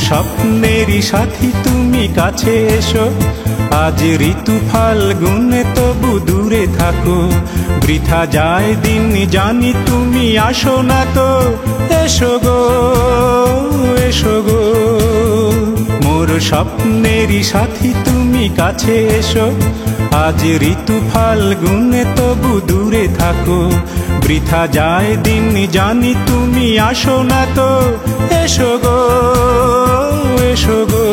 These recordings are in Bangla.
স্বপ্নেরই সাথী তুমি কাছে এসো, আজ ঋতু ফাল্গুনে তবু দূরে থাকো। বৃথা যায় দিন জানি তুমি আসো না তো, এসো গো এসো গো। মোর স্বপ্নেরই সাথী তুমি কাছে এসো, আজ ঋতু ফাল্গুনে তবু দূরে থাকো। বৃথা যায় দিন জানি তুমি আসো না তো, এসো গো এসো গো।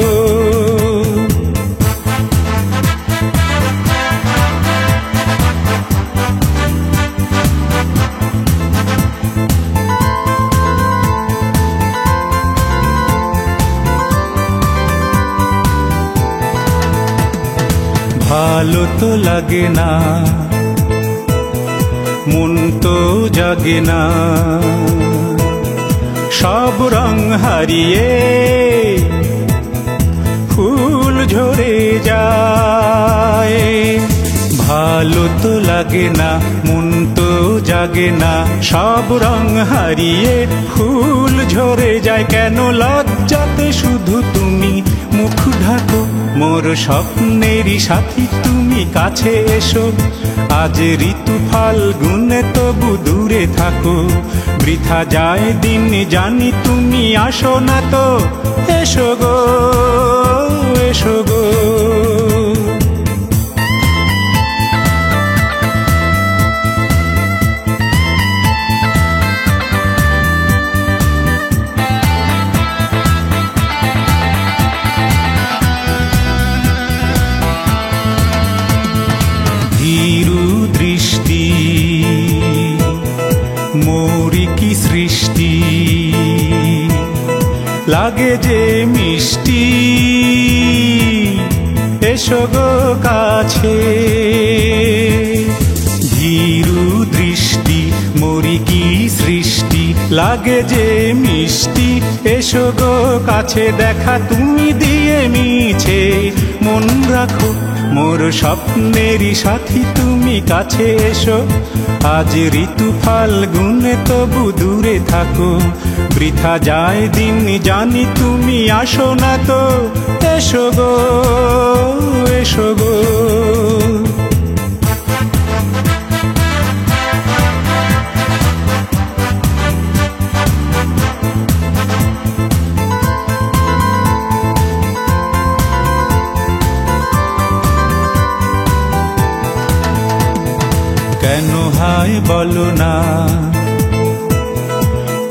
ভালো তো লাগে না, মন তো জাগে না, সব রং হারিয়ে ফুল ঝরে যায়। ভালো তো লাগে না, মন তো জাগে না, সব রং হারিয়ে ফুল ঝরে যায়। কেন লজ্জাতে শুধু তুমি মুখ ঢাকো, মোর স্বপ্নেরই সাথী তুমি কাছে এসো, আজ ঋতু ফাল্গুনে তবু দূরে থাকো। বৃথা যায় দিন জানি তুমি আসো না তো, এসো গো এসো গো। মোরি কি সৃষ্টি লাগে যে মিষ্টি, এসো গো কাছে। ভীরু দৃষ্টি মোরি কি সৃষ্টি লাগে যে মিষ্টি, এসো গো কাছে। দেখা তুমি দিয়ে মিছে মন রাখো, মোর স্বপ্নেরই সাথী তুমি কাছে এসো, আজ ঋতু ফাল্গুনে তবু দূরে থাকো। বৃথা যায় দিন জানি তুমি আসো না তো, এসো গো এসো গো। কেন হায় বলো না,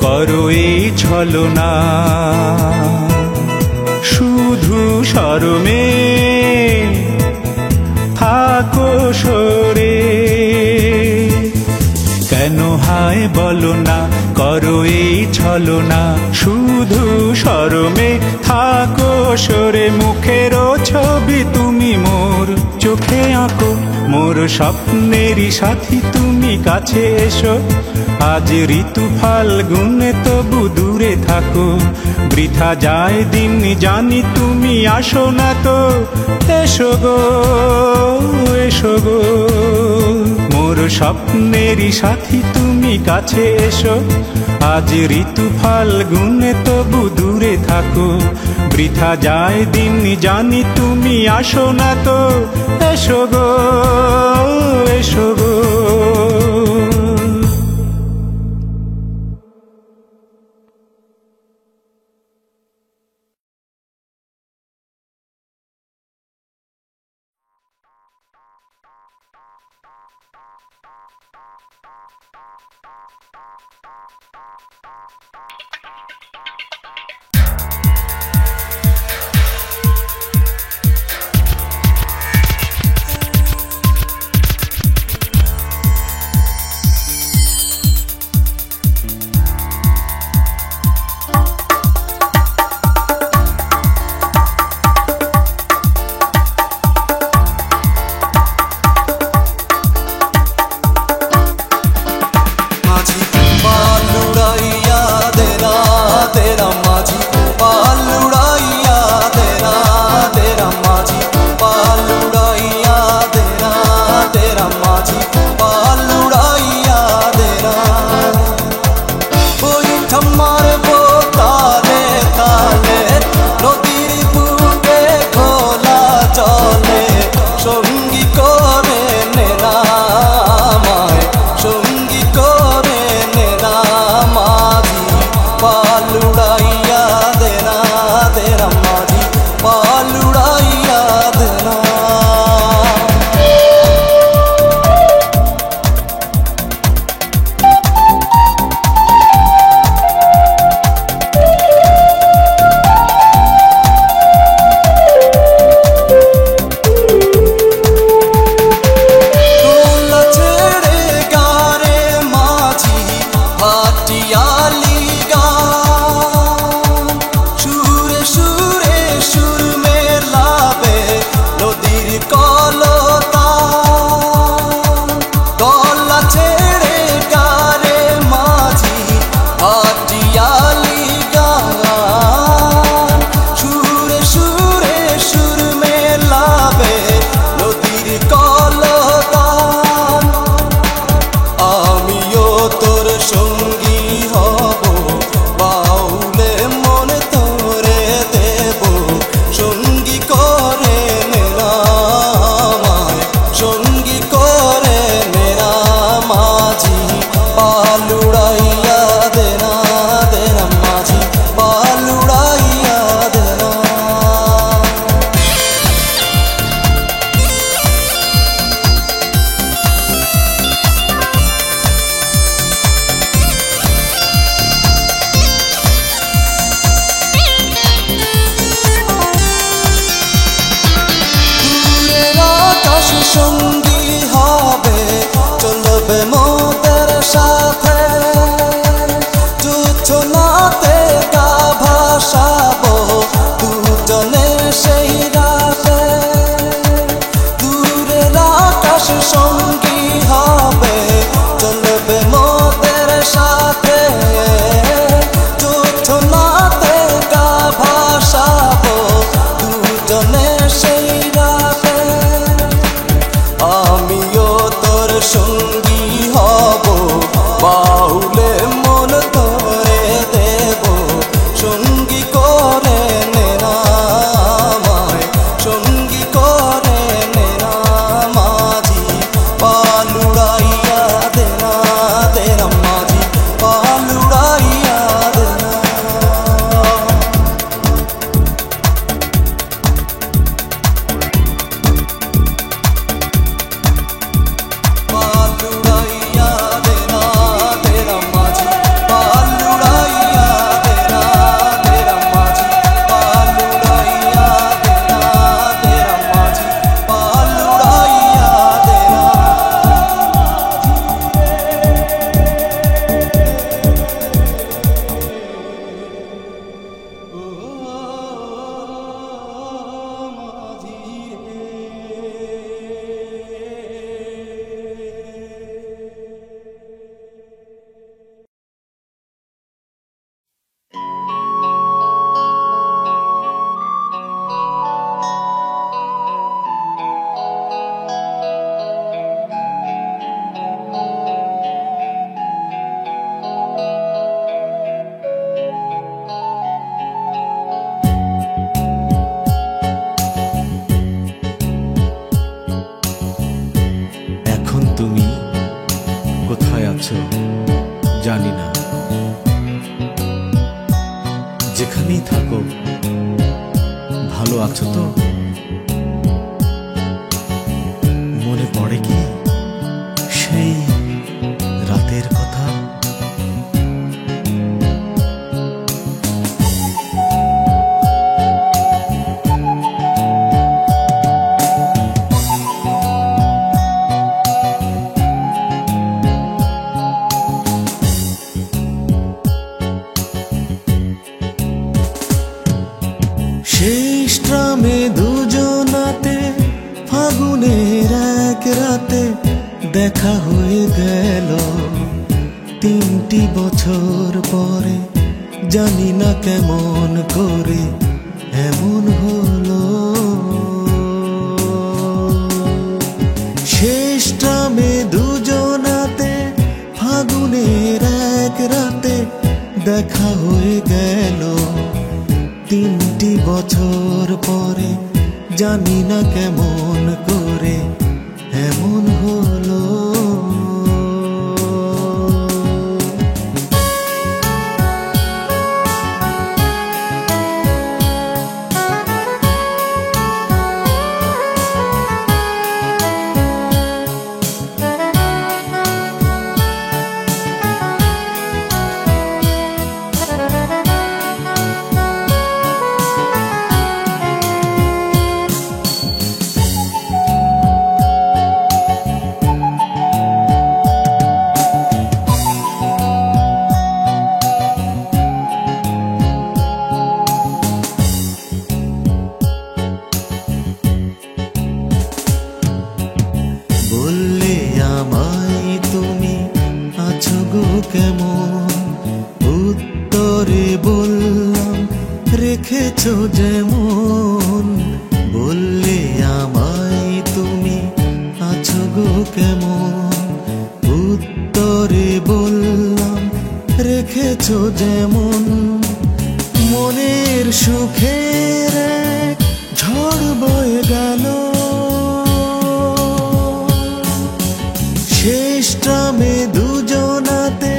করো এই ছলনা, শুধু শরমে থাকো সরে। কেন হায় বলো না, করো এই ছলনা, শুধু শরমে থাকো সরে। মুখেরও ছবি তুমি মোর চোখে আঁকো, মোর স্বপ্নেরই সাথী তুমি কাছে এসো, আজ ঋতু ফাল্গুনে তবু দূরে থাকো। বৃথা যায় দিন জানি তুমি আসো না তো, এসো গো এসো গো। মোর স্বপ্নেরই সাথী তুমি কাছে এসো, আজ ঋতু ফাল্গুনে তবু দূরে থাকো। বৃথা যায় দিন জানি তুমি আসো না তো, এসো গো এসো গো। জানি না, যেখানেই থাকো ভালো আছো তো? মনে পড়ে কি সেই রাতের কথা? শেষ ট্রামে দুজনাতে ফাগুনের এক রাতে দেখা হয়ে গেল, 3টি বছর পরে জানি না কেমন করে এমন হলো। শেষ ট্রামে দুজনাতে ফাগুনের এক রাতে দেখা হয়ে গেল, 3টি বছর পরে জানি না কেমন করে এমন হলো। উত্তরে বললাম রেখেছো যেমন, বললে আমায় তুমি আছো গো কেমন। উত্তরে বললাম রেখেছো যেমন, মনের সুখের এক ঝড় বয়ে গেল। শেষটামে দুজনাতে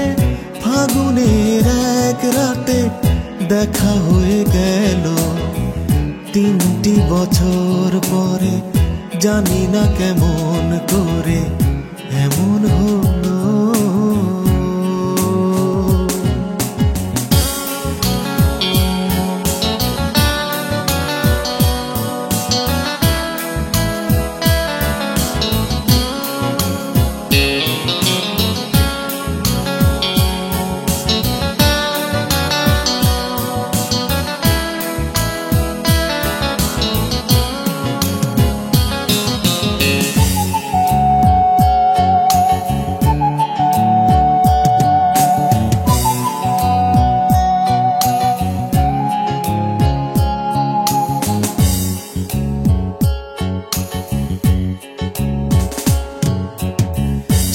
ফাগুনের এক রাতে দেখা হয়ে গেল। 3টি বছর পরে জানি না কেমন করে এমন হলো।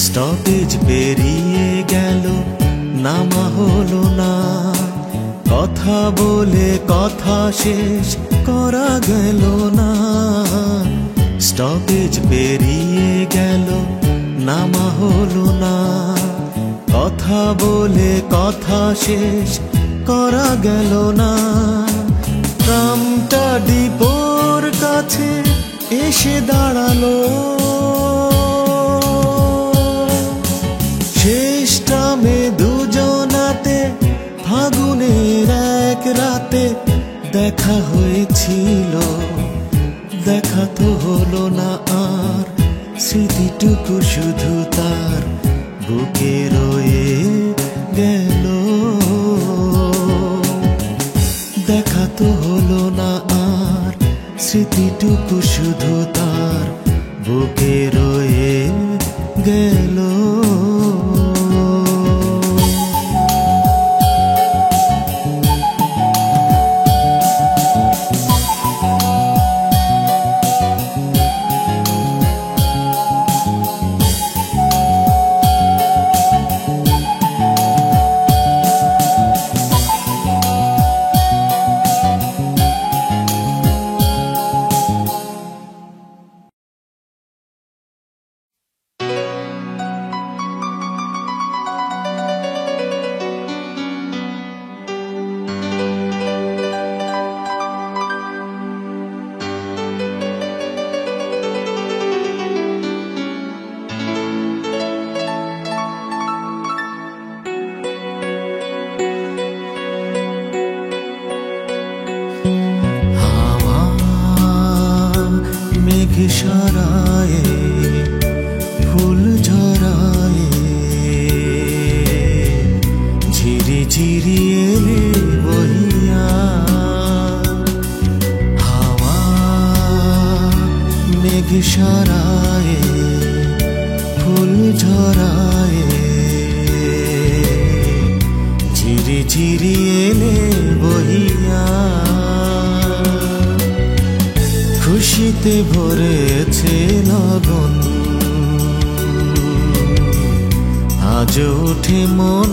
স্টপেজ পেরিয়ে গেল, নামা হলো না। কথা বলে কথা শেষ করা গেল না। স্টপেজ পেরিয়ে গেল, নামা হলো না। কথা বলে কথা শেষ করা গেল না। ট্রামটা ডিপোর কাছে এসে দাঁড়ালো। শেষটামে দুজনাতে ফাগুনের এক রাতে দেখা হয়েছিল। দেখা তো হলো না আর, স্মৃতিটুকু শুধু তার বুকে রয়ে গেল। দেখা তো হলো না আর, স্মৃতিটুকু শুধু তার বুকে রয়ে গেল। সরায়ে ফুল ঝরায়ে ঝিরি ঝিরি এলে বহিয়া। হাওয়া মেঘ সরায়ে ফুল ঝরায়ে ঝিরি ঝিরি এলে বহিয়া। খুশিতে ভরেছে লগন, আজ ওঠে মন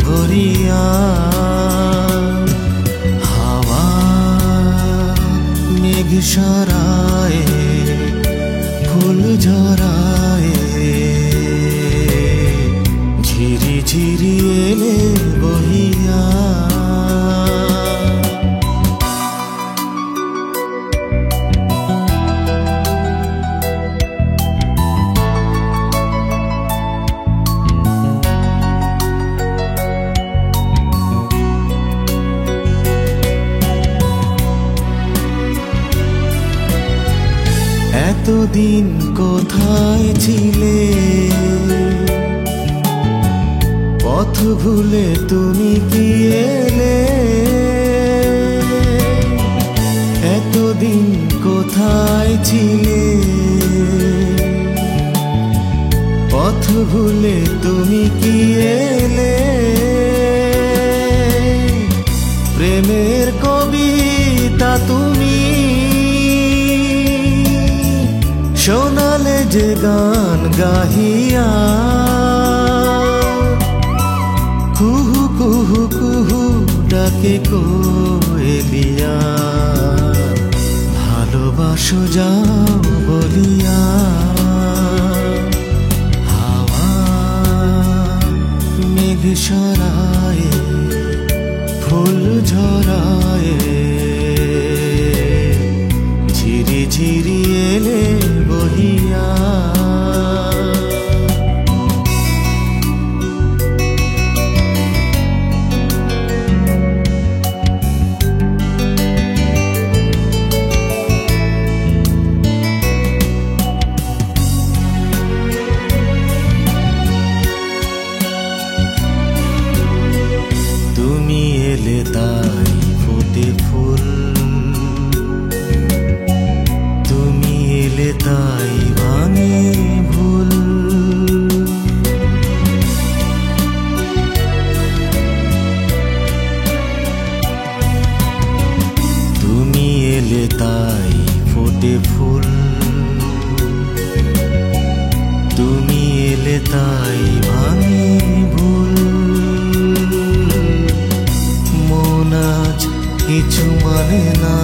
ভরিয়া। হাওয়া মেঘ সরায়ে ফুল ঝরায়ে ঝিরি ঝিরি এলে বহিয়া। এতদিন কোথায় ছিলে, পথ ভুলে তুমি কি এলে? এতদিন কোথায় ছিলে, পথ ভুলে তুমি কি এলে? কবিতা তুমি শোনালে যে গান গাহিয়া কুহু কুহু কুহু ডাকে কোয়েলিয়া ভালোবাসো যাও বলিয়া হাওয়া মেঘ সরায় ফুল ঝরায় ঝিরি ঝিরি এলে বহিয়া তুমি এলে তাই ফোটে ফুল তুমি এলে তাই ভাঙে ভুল তুমি এলে তাই ফোটে ফুল তুমি এলে তাই ভাঙে ভুল মন আজ কিছু মানে না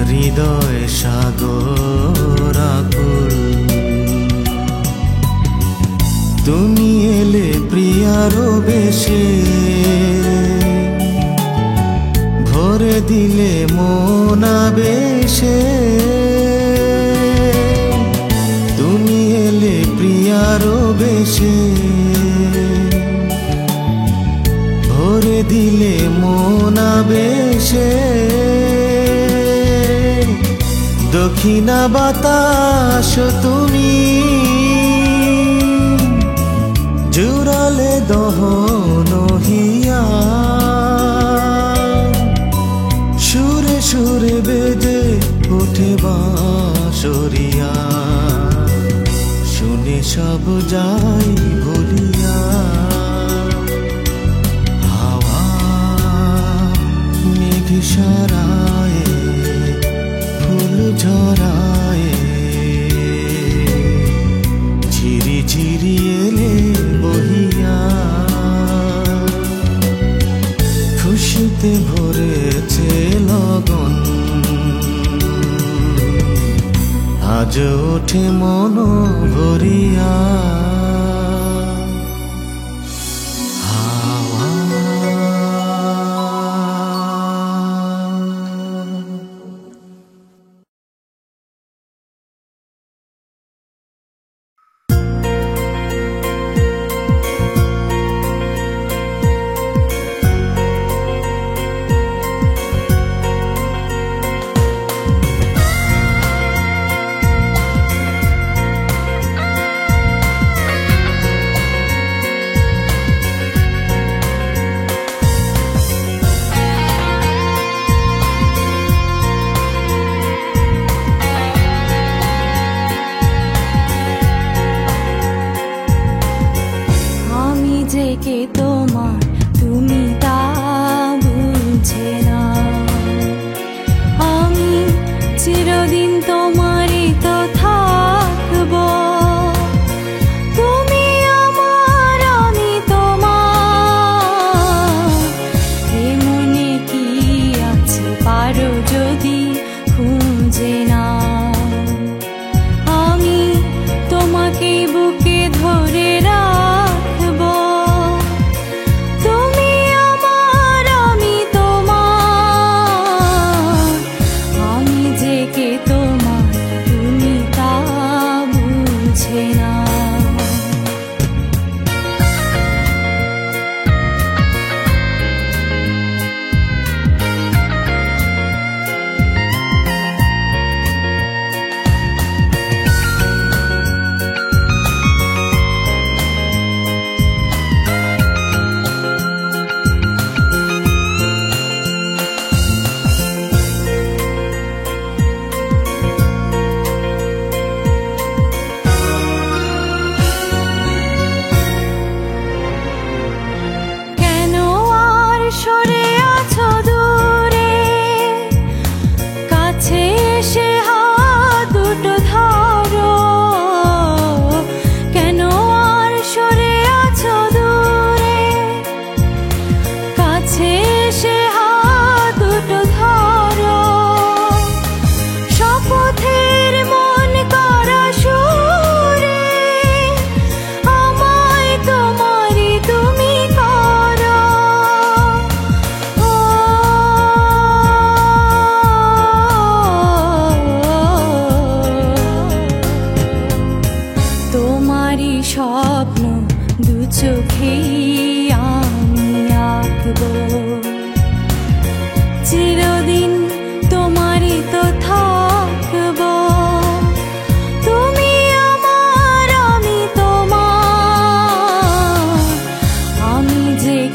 হৃদয় সাগর আকুল তুমি এলে প্রিয়ার বেশে ভরে দিলে মন আবেশে তুমি এলে প্রিয়ার বেশে ভরে দিলে মন আবেশে দক্ষিণা বাতাস তুমি জুড়ালে দহন হিয়া সুরে সুরে বেজে ওঠে বাঁশরিয়া শুনে সব যাই ভুলিয়া হাওয়া মেঘ সরায় ফুল ঝরায় ঝিরি ঝিরি এলে বহিয়া খুশিতে ভরেছে লগন আজ ওঠে মন ভরিয়া কে তোমার তুমি তা বুঝে না আমি চিরদিন তোমারই তো থাকবো তুমি আমার আমি তোমার এ মনে কি আছে পারো যদি খুঁজে না আমি তোমাকে বুকে ধরে রাখবো তুমি আমার আমি তোমার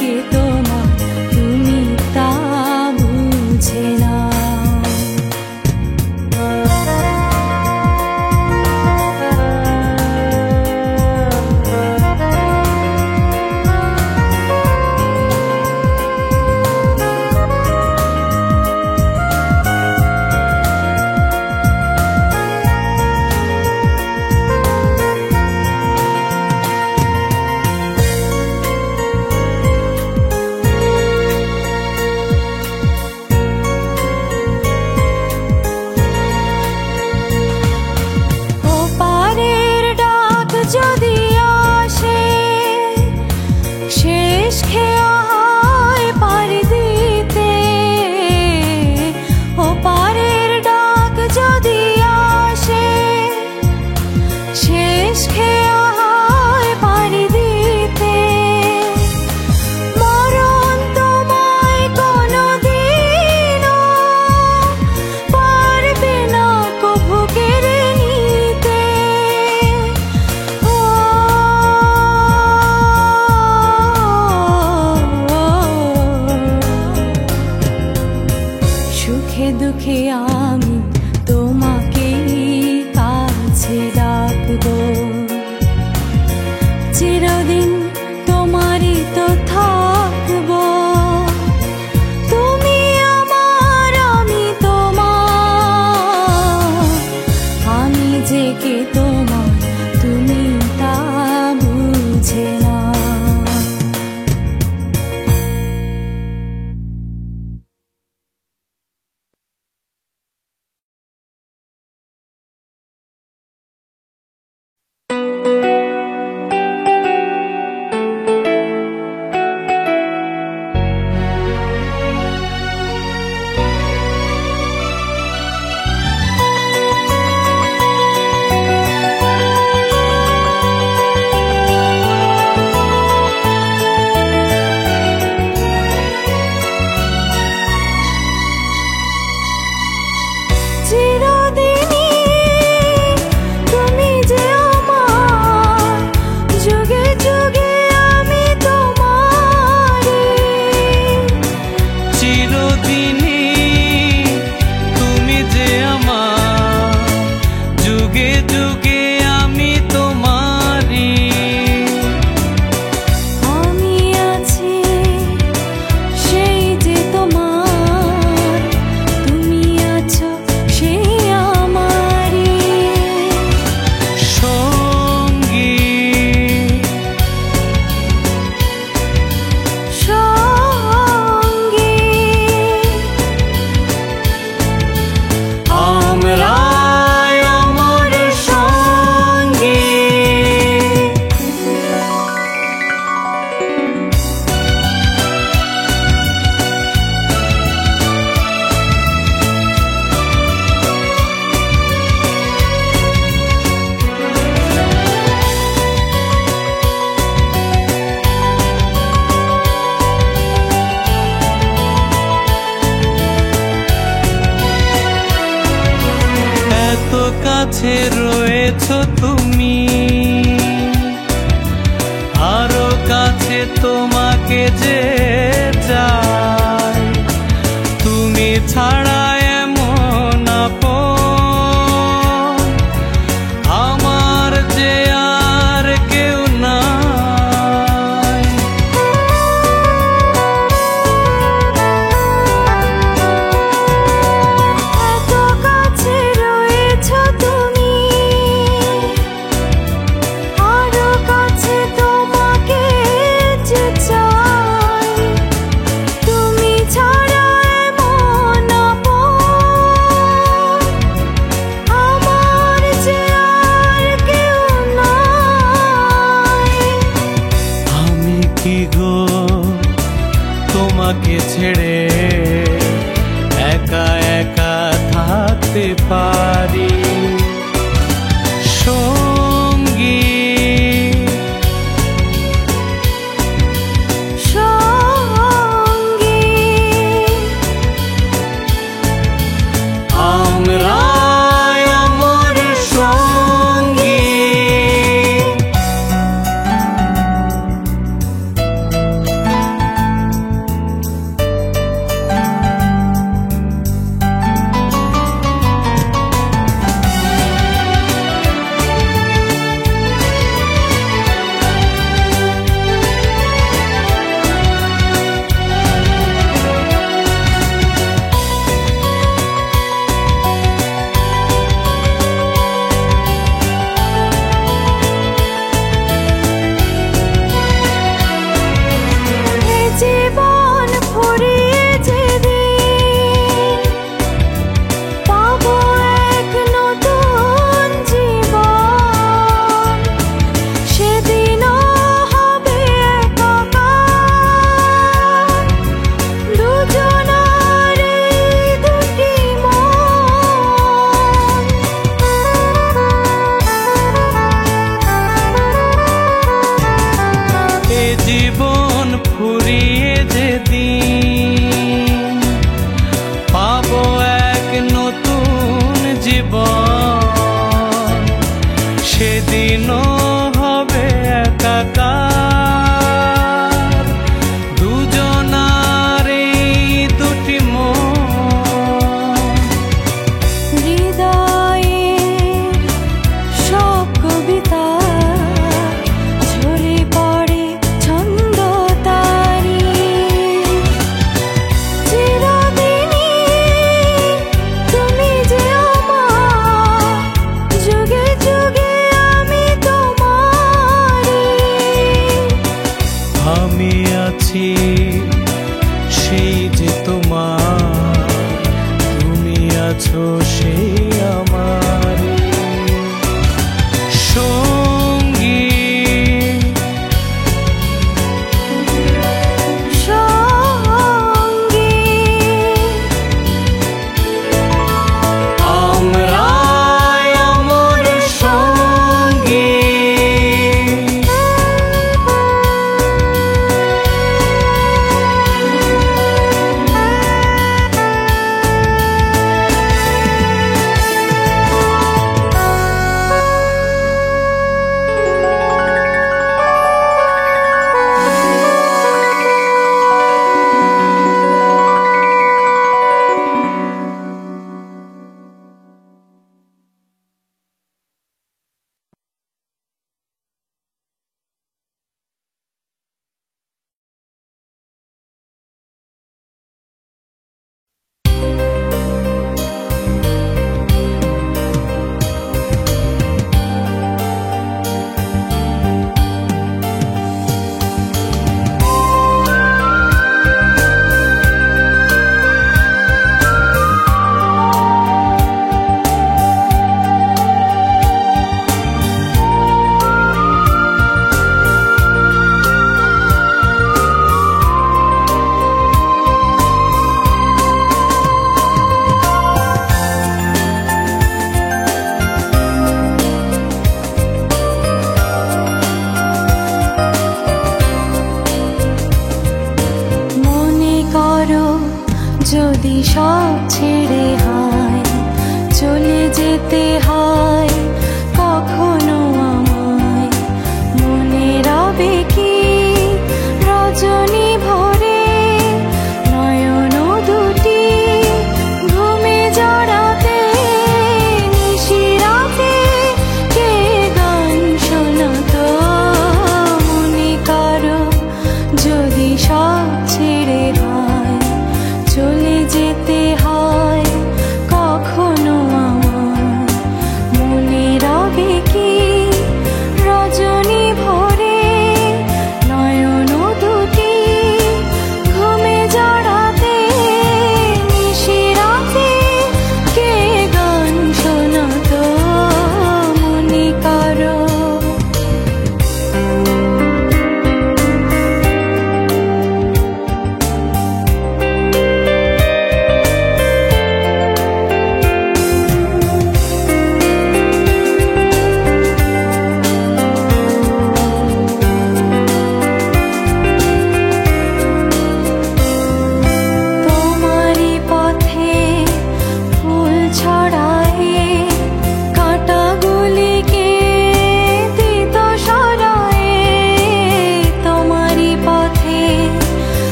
কে তোমার তুমি তা বুঝে না। যদি আসে শেষ খেয়া হয় পাড়ি দিতে, ও পারের ডাক যদি আসে শেষ খেয়া হয় পাড়ি দিতে, মরণ তোমায় কোনোদিনও পারবে না কভু কেড়ে নিতে। সুখে দুঃখে আমি তোমাকে কাছে ডাকবো, চিরদিন তোমারই তো থাকবো। তুমি আমার আমি তোমার, আমি যে কে তোমার তুমি তা বুঝে না। কাছে রয়েছো তুমি, আরো কাছে তোমাকে যে চাই, তুমি ছাড়া এমন আপন আমার যে আর কেউ নাই। এত কাছে রয়েছো তুমি, আরো কাছে তোমাকে যে চাই, তুমি ছাড়া এমন আপন আমার যে আর কেউ নাই। আমি কি গো তোমাকে ছেড়ে একা একা থাকতে পারি, সঙ্গী সঙ্গী আমরা আমার সঙ্গী। আছি সেই যে তোমার, তুমি আছো সেই আমার সঙ্গী। আমরাই অমর সঙ্গী। যদি সব ছেড়ে হয় চলে যেতে হয় কখনো আমায়, মনে রবে কি রজনী ভরে নয়ন দুটি ঘুমে জড়াতে, নিশিরাতে কে গান শোনাতো। মনে করো যদি সব ছেড়ে হয় চলে যেতে হয় কখনো আমার,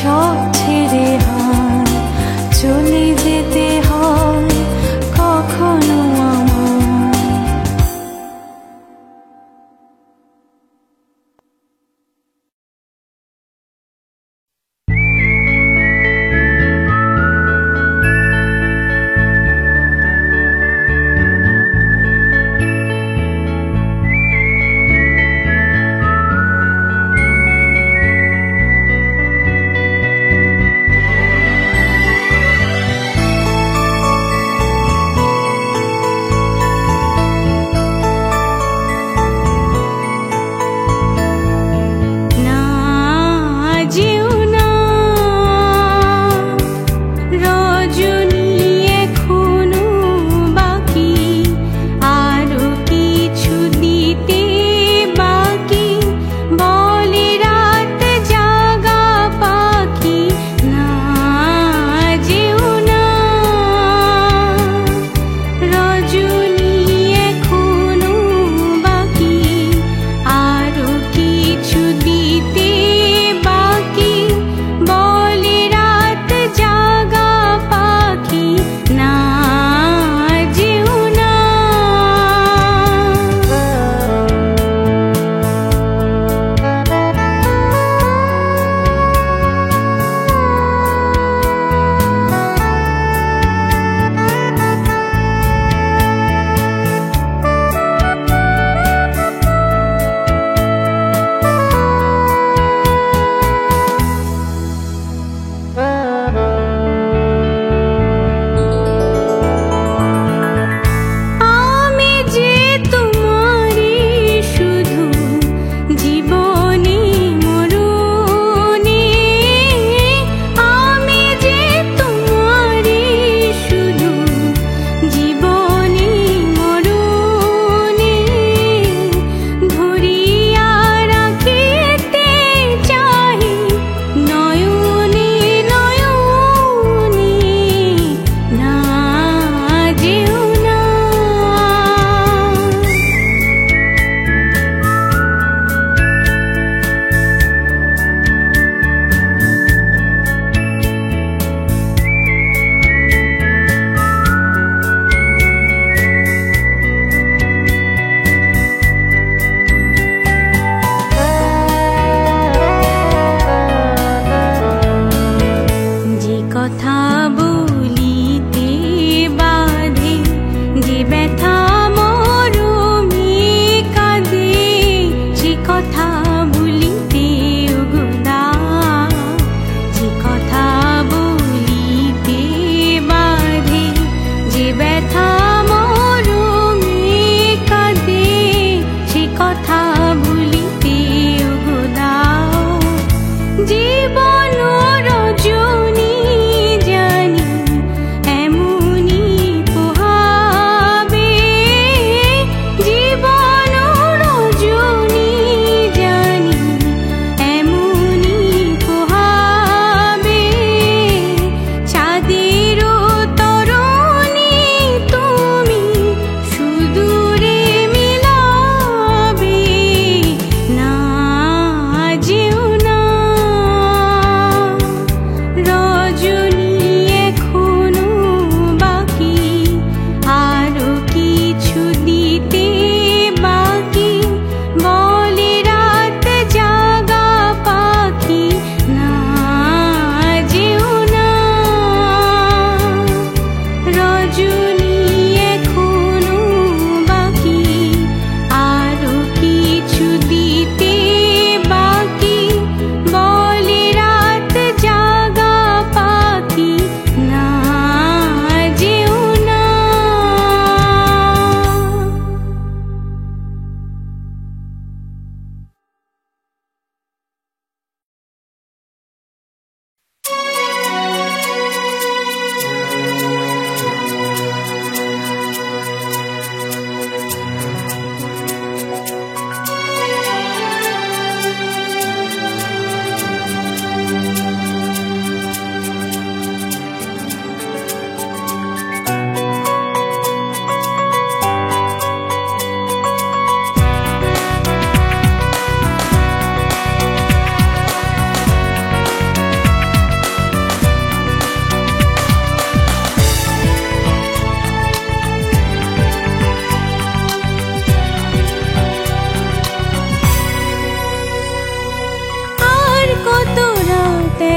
সব ছেড়ে হয় চলে যেতে হয় কখনো আমায়।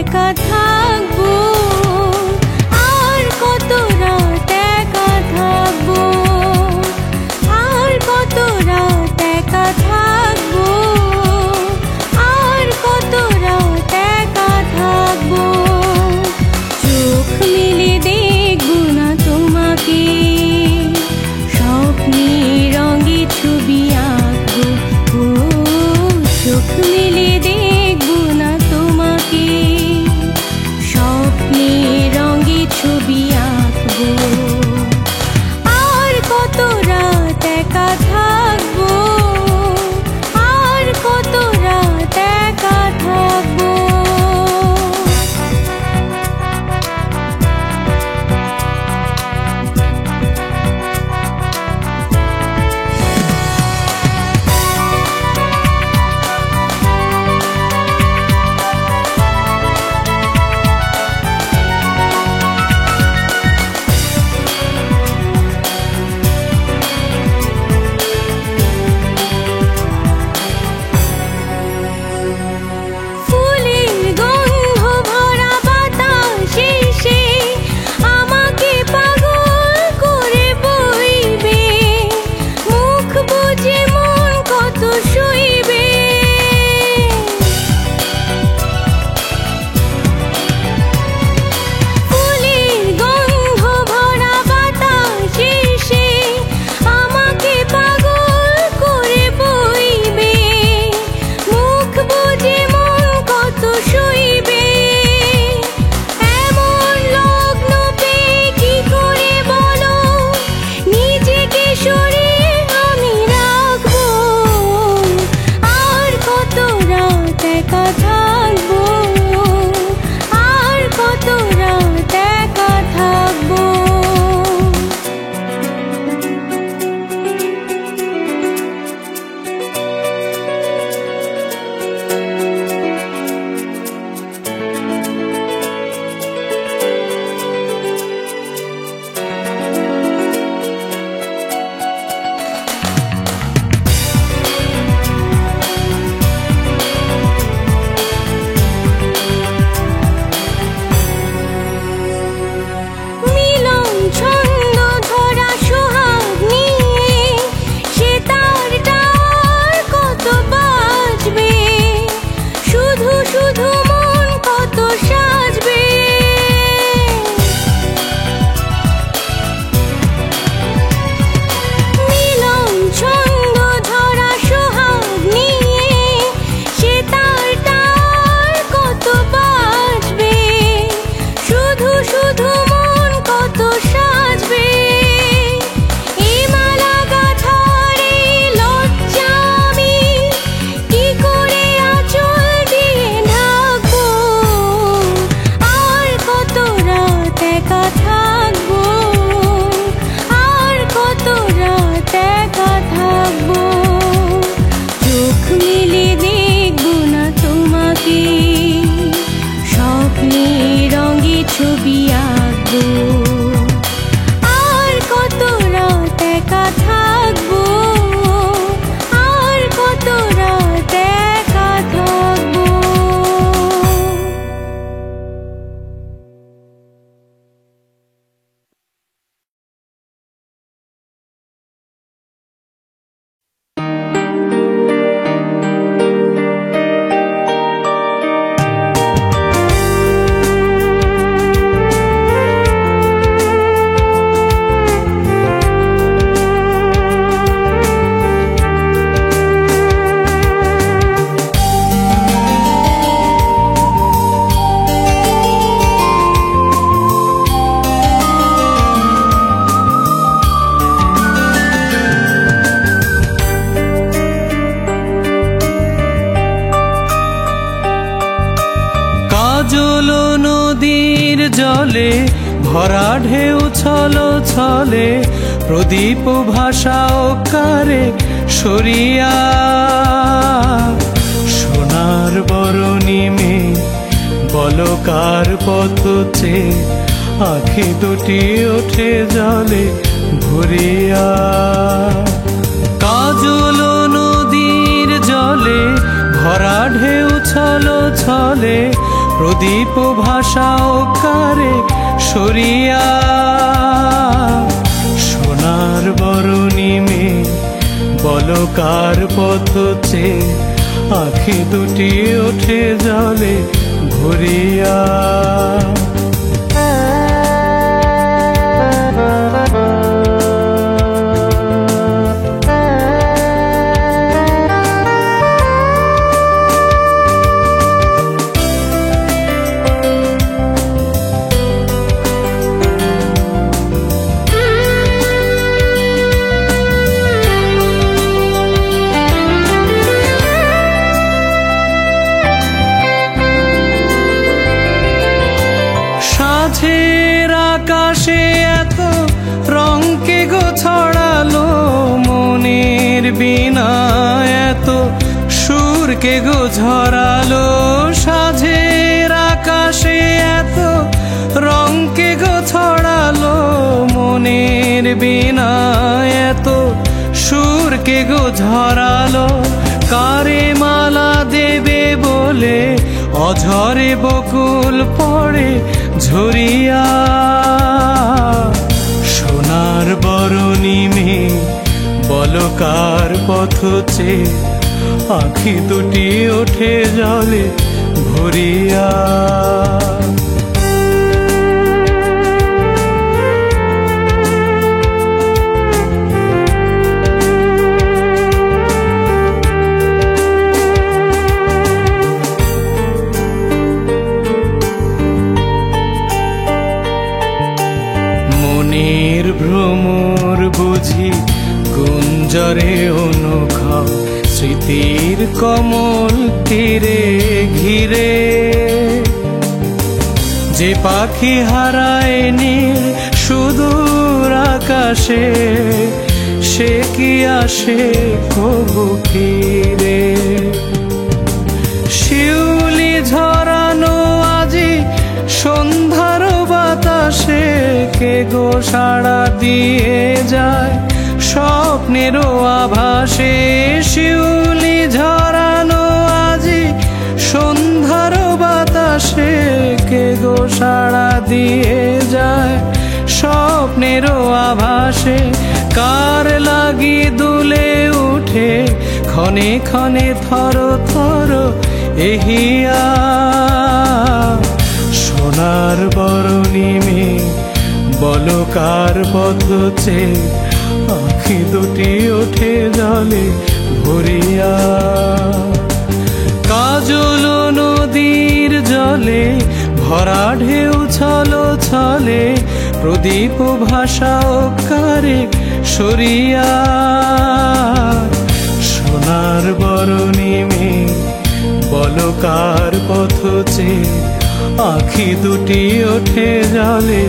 একা থাকবো, আর কত রাত একা থাকবো, আর কত রাত একা থাকবো, আর কত রাত একা থাকবো। চোখ মেলে দেখবো না তোমাকে, স্বপ্নে রঙে ছবি আঁকবো। ও চোখ মেলে দেখবো না তোমাকে, স্বপ্নে রঙে ছবি আঁকবো। আর কত রাত একা থাকবো, আর কত রাত একা থাকবো। ফুলের গন্ধ ভরা বাতাসে সে আমাকে পাগল করে বইবে, মুখ বুজে মন কত শুইবে। ফুলের গন্ধ ভরা বাতাসে সে আমাকে পাগল করে বইবে, মুখ বুজে মন কত শুইবে। এমন লগ্ন পেয়ে কি করে বলো, নিজেকে সরিয়ে আমি রাখবো। আর কত রাত একা থাকবো, আর কত রাত একা থাকবো। মিলন ছন্দ ধরা সোহাগ নিয়ে সে তার টার কত বাজবে, শুধু শুধু মন কত সাজবে। মিলন ছন্দ ধরা সোহাগ নিয়ে সে তার টার কত বাজবে, শুধু শুধু মন কত সাজবে। এই মালা গাঁথার এই লজ্জা আমি কি করে আঁচল দিয়ে ঢাকবো। আর কত রাত একা থাকবো, আর কত রাত একা থাকবো। চোখ মেলে দেখবো না তোমাকে, স্বপ্নে রঙে ছবি আঁকবো। আর কত রাত একা থাকবো, আর কত রাত একা থাকবো। কাজল নদীর জলে ভরা ঢেউ ছলো ছলে, প্রদীপ ভাষা কারে সরিয়া। সোনার বরণী মে বলো কার পথ চেয়ে, আঁখি দুটি ওঠে জলে ভরিয়া। কাজল নদীর জলে ভরা ঢেউ ছলো ছলে, প্রদীপ ভাষা কারে সরিয়া। সোনার বরণী মেয়ে বলো কার পথ চেয়ে আঁখি দুটি ওঠে জলে ভরিয়া। সাঁঝের আকাশে এত রং কে গো ছড়ালো, মনের বিনা এত সুর কে গো ঝরালো। সাঁঝের আকাশে এত রং কে গো ছড়ালো, মনের বিনা এত সুর কে গো ঝরালো। কারে মালা দেবে বলে অঝরে বকুল পড়ে ঝরিয়া। সোনার বরণী মেয়ে বলো কার পথ চেয়ে আঁখি দুটি ওঠে জলে ভরিয়া। মনের ভ্রমর বুঝি গুঞ্জরে অনুখা, স্মৃতির কমল তীরে ঘিরে। যে পাখি হারায় নীল সুদূর আকাশে, সে কি আসে কবু ফিরে। শিউলি ঝরানো আজি সন্ধ্যার বাতাসে, কে গো সাড়া দিয়ে যায় স্বপ্নেরও আভাসে। শিউলি ঝরানো আজি সন্ধ্যার বাতাসে, কে গো সাড়া দিয়ে যায় স্বপ্নেরও আভাসে। কার লাগি দুলে উঠে ক্ষণে ক্ষণে থর থর এহিয়া। সোনার বরণী মেয়ে বলো কার পথ চেয়ে আঁখি দুটি ওঠে জলে ভরিয়া। কাজল নদীর জলে ভরা ঢেউ ছলো ছলে, প্রদীপ ভাষা কারে সরিয়া। সোনার বরণী মেয়ে বলো কার পথ চেয়ে আঁখি দুটি ওঠে জলে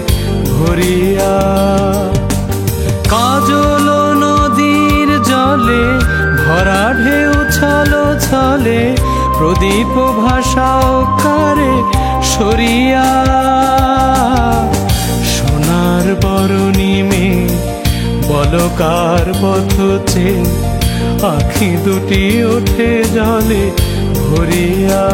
ভরিয়া। কাজল নদীর জলে ভরা ঢেউ ছলো ছলে, প্রদীপ ভাষা কারে সরিয়া। সোনার বরণী মেয়ে বলো কার পথ চেয়ে আঁখি দুটি ওঠে জলে ভরিয়া।